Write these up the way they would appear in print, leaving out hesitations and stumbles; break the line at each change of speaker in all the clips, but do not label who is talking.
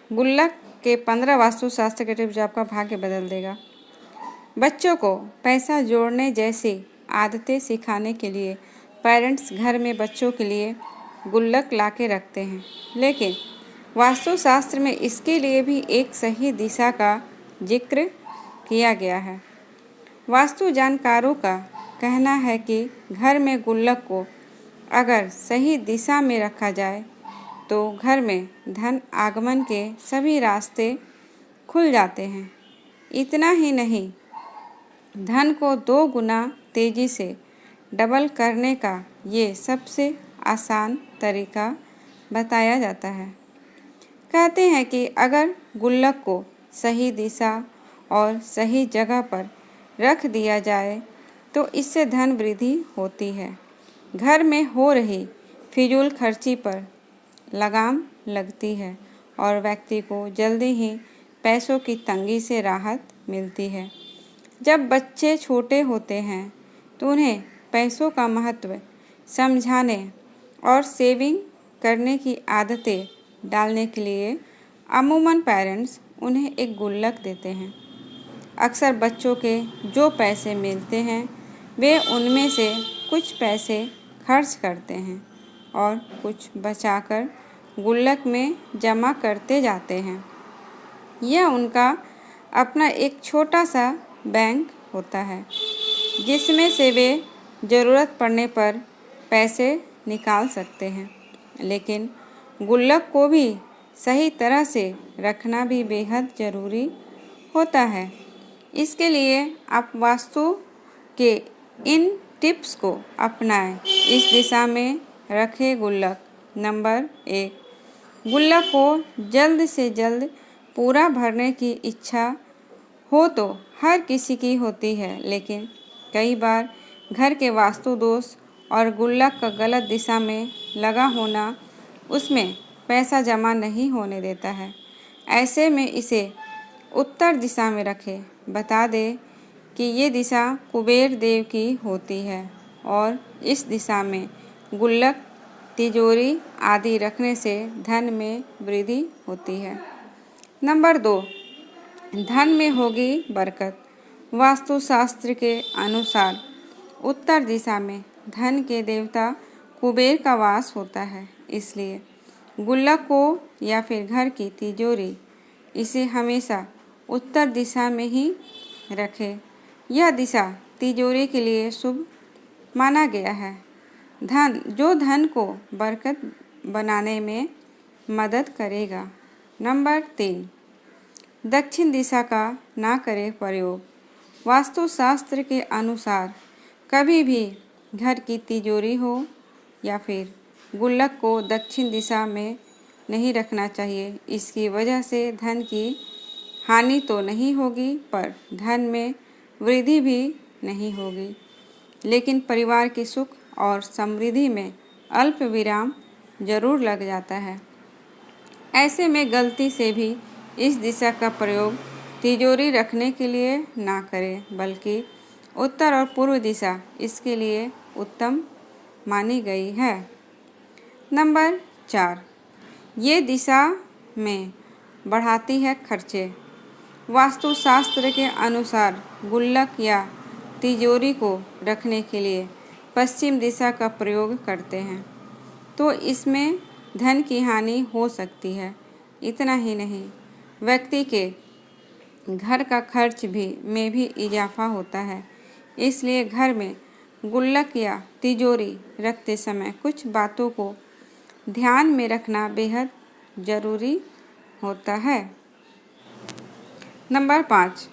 गुल्लक के 15 वास्तुशास्त्र के टिप्स जो आपका भाग्य बदल देगा। बच्चों को पैसा जोड़ने जैसी आदतें सिखाने के लिए पेरेंट्स घर में बच्चों के लिए गुल्लक ला के रखते हैं, लेकिन वास्तुशास्त्र में इसके लिए भी एक सही दिशा का जिक्र किया गया है। वास्तु जानकारों का कहना है कि घर में गुल्लक को अगर सही दिशा में रखा जाए तो घर में धन आगमन के सभी रास्ते खुल जाते हैं। इतना ही नहीं, धन को 2 गुना तेज़ी से डबल करने का ये सबसे आसान तरीका बताया जाता है। कहते हैं कि अगर गुल्लक को सही दिशा और सही जगह पर रख दिया जाए तो इससे धन वृद्धि होती है। घर में हो रही फिजूल खर्ची पर लगाम लगती है और व्यक्ति को जल्दी ही पैसों की तंगी से राहत मिलती है। जब बच्चे छोटे होते हैं तो उन्हें पैसों का महत्व समझाने और सेविंग करने की आदतें डालने के लिए अमूमन पेरेंट्स उन्हें एक गुल्लक देते हैं। अक्सर बच्चों के जो पैसे मिलते हैं वे उनमें से कुछ पैसे खर्च करते हैं और कुछ बचाकर गुल्लक में जमा करते जाते हैं। यह उनका अपना एक छोटा सा बैंक होता है जिसमें से वे ज़रूरत पड़ने पर पैसे निकाल सकते हैं। लेकिन गुल्लक को भी सही तरह से रखना भी बेहद ज़रूरी होता है। इसके लिए आप वास्तु के इन टिप्स को अपनाएं। इस दिशा में रखें गुल्लक। नंबर 1, गुल्लक को जल्द से जल्द पूरा भरने की इच्छा हो तो हर किसी की होती है, लेकिन कई बार घर के वास्तु दोष और गुल्लक का गलत दिशा में लगा होना उसमें पैसा जमा नहीं होने देता है। ऐसे में इसे उत्तर दिशा में रखें। बता दें कि ये दिशा कुबेर देव की होती है और इस दिशा में गुल्लक, तिजोरी आदि रखने से धन में वृद्धि होती है। नंबर 2, धन में होगी बरकत। वास्तुशास्त्र के अनुसार उत्तर दिशा में धन के देवता कुबेर का वास होता है, इसलिए गुल्लक को या फिर घर की तिजोरी इसे हमेशा उत्तर दिशा में ही रखें। यह दिशा तिजोरी के लिए शुभ माना गया है, जो धन को बरकत बनाने में मदद करेगा। नंबर 3, दक्षिण दिशा का ना करें प्रयोग। वास्तुशास्त्र के अनुसार कभी भी घर की तिजोरी हो या फिर गुल्लक को दक्षिण दिशा में नहीं रखना चाहिए। इसकी वजह से धन की हानि तो नहीं होगी पर धन में वृद्धि भी नहीं होगी, लेकिन परिवार की सुख और समृद्धि में अल्प विराम जरूर लग जाता है। ऐसे में गलती से भी इस दिशा का प्रयोग तिजोरी रखने के लिए ना करें, बल्कि उत्तर और पूर्व दिशा इसके लिए उत्तम मानी गई है। नंबर 4, ये दिशा में बढ़ाती है खर्चे। वास्तुशास्त्र के अनुसार गुल्लक या तिजोरी को रखने के लिए पश्चिम दिशा का प्रयोग करते हैं तो इसमें धन की हानि हो सकती है। इतना ही नहीं, व्यक्ति के घर का खर्च में भी इजाफा होता है। इसलिए घर में गुल्लक या तिजोरी रखते समय कुछ बातों को ध्यान में रखना बेहद ज़रूरी होता है। नंबर 5,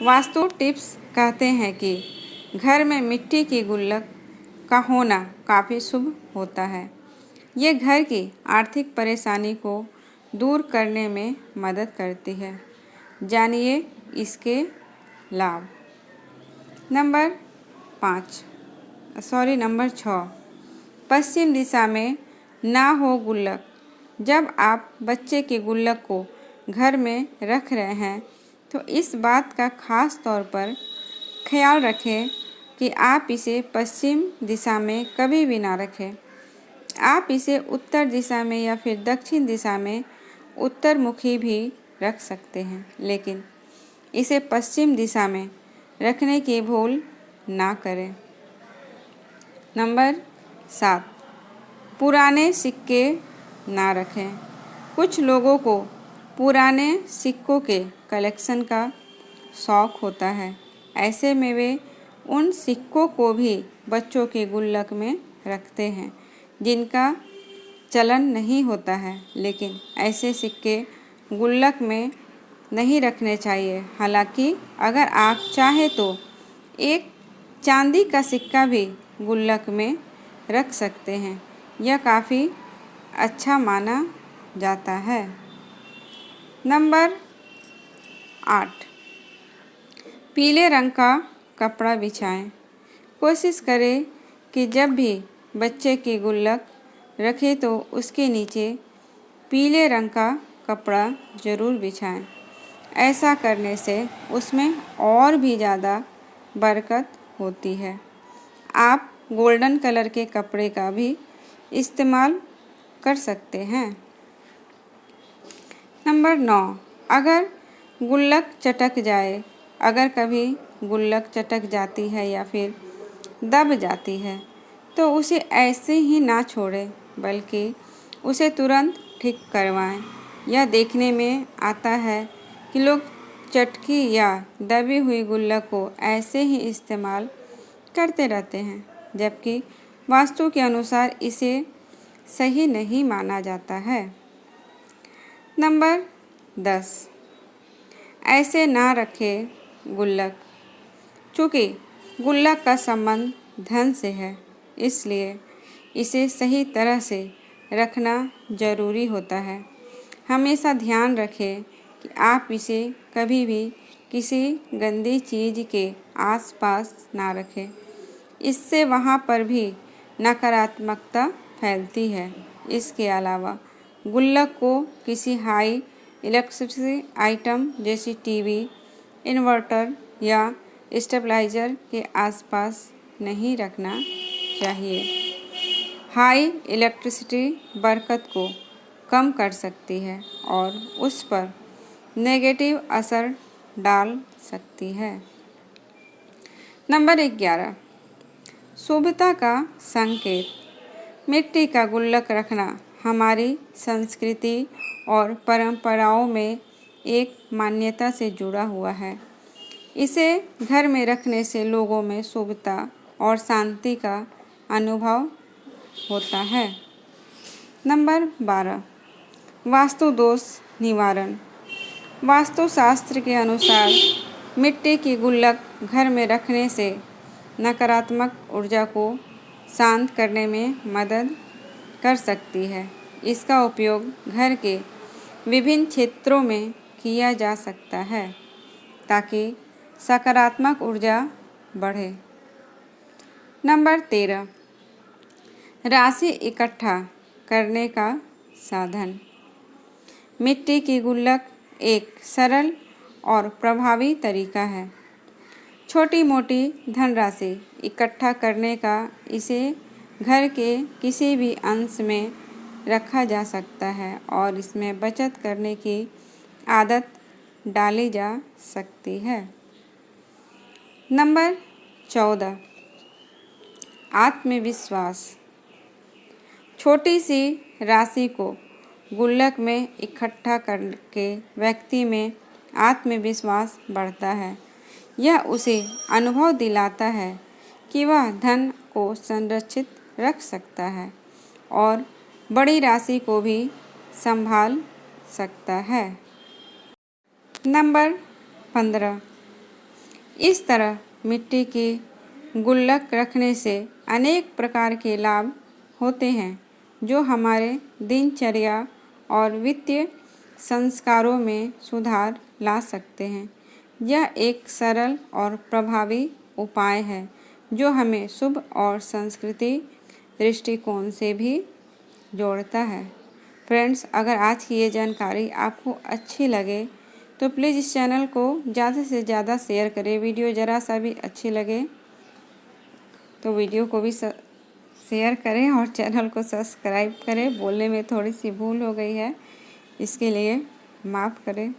वास्तु टिप्स कहते हैं कि घर में मिट्टी की गुल्लक का होना काफ़ी शुभ होता है। ये घर की आर्थिक परेशानी को दूर करने में मदद करती है। जानिए इसके लाभ। नंबर 6, पश्चिम दिशा में ना हो गुल्लक। जब आप बच्चे के गुल्लक को घर में रख रहे हैं तो इस बात का खास तौर पर ख्याल रखें कि आप इसे पश्चिम दिशा में कभी भी ना रखें। आप इसे उत्तर दिशा में या फिर दक्षिण दिशा में उत्तरमुखी भी रख सकते हैं, लेकिन इसे पश्चिम दिशा में रखने की भूल ना करें। नंबर 7, पुराने सिक्के ना रखें। कुछ लोगों को पुराने सिक्कों के कलेक्शन का शौक़ होता है। ऐसे में वे उन सिक्कों को भी बच्चों के गुल्लक में रखते हैं जिनका चलन नहीं होता है, लेकिन ऐसे सिक्के गुल्लक में नहीं रखने चाहिए। हालांकि अगर आप चाहें तो एक चांदी का सिक्का भी गुल्लक में रख सकते हैं। यह काफ़ी अच्छा माना जाता है। नंबर 8, पीले रंग का कपड़ा बिछाएं। कोशिश करें कि जब भी बच्चे की गुल्लक रखें तो उसके नीचे पीले रंग का कपड़ा ज़रूर बिछाएं। ऐसा करने से उसमें और भी ज़्यादा बरकत होती है। आप गोल्डन कलर के कपड़े का भी इस्तेमाल कर सकते हैं। नंबर 9, अगर गुल्लक चटक जाए। अगर कभी गुल्लक चटक जाती है या फिर दब जाती है तो उसे ऐसे ही ना छोड़ें, बल्कि उसे तुरंत ठीक करवाएं। यह देखने में आता है कि लोग चटकी या दबी हुई गुल्लक को ऐसे ही इस्तेमाल करते रहते हैं, जबकि वास्तु के अनुसार इसे सही नहीं माना जाता है। नंबर 10, ऐसे ना रखें गुल्लक। चूँकि गुल्लक का संबंध धन से है, इसलिए इसे सही तरह से रखना ज़रूरी होता है। हमेशा ध्यान रखें कि आप इसे कभी भी किसी गंदी चीज़ के आसपास ना रखें। इससे वहाँ पर भी नकारात्मकता फैलती है। इसके अलावा गुल्लक को किसी हाई इलेक्ट्रिसिटी आइटम जैसे टीवी, इन्वर्टर या स्टेबलाइज़र के आसपास नहीं रखना चाहिए। हाई इलेक्ट्रिसिटी बरकत को कम कर सकती है और उस पर नेगेटिव असर डाल सकती है। नंबर 11, शुभता का संकेत। मिट्टी का गुल्लक रखना हमारी संस्कृति और परंपराओं में एक मान्यता से जुड़ा हुआ है। इसे घर में रखने से लोगों में शुभता और शांति का अनुभव होता है। नंबर 12, वास्तु दोष निवारण। वास्तुशास्त्र के अनुसार मिट्टी की गुल्लक घर में रखने से नकारात्मक ऊर्जा को शांत करने में मदद कर सकती है। इसका उपयोग घर के विभिन्न क्षेत्रों में किया जा सकता है ताकि सकारात्मक ऊर्जा बढ़े। नंबर 13, राशि इकट्ठा करने का साधन। मिट्टी की गुल्लक एक सरल और प्रभावी तरीका है छोटी मोटी धनराशि इकट्ठा करने का। इसे घर के किसी भी अंश में रखा जा सकता है और इसमें बचत करने की आदत डाली जा सकती है। नंबर 14, आत्मविश्वास। छोटी सी राशि को गुल्लक में इकट्ठा करके व्यक्ति में आत्मविश्वास बढ़ता है। यह उसे अनुभव दिलाता है कि वह धन को संरक्षित रख सकता है और बड़ी राशि को भी संभाल सकता है। नंबर 15, इस तरह मिट्टी की गुल्लक रखने से अनेक प्रकार के लाभ होते हैं जो हमारे दिनचर्या और वित्तीय संस्कारों में सुधार ला सकते हैं। यह एक सरल और प्रभावी उपाय है जो हमें शुभ और संस्कृति दृष्टिकोण से भी जोड़ता है। फ्रेंड्स, अगर आज की ये जानकारी आपको अच्छी लगे तो प्लीज़ इस चैनल को ज़्यादा से ज़्यादा शेयर करें। वीडियो ज़रा सा भी अच्छी लगे तो वीडियो को भी शेयर करें और चैनल को सब्सक्राइब करें। बोलने में थोड़ी सी भूल हो गई है, इसके लिए माफ़ करें।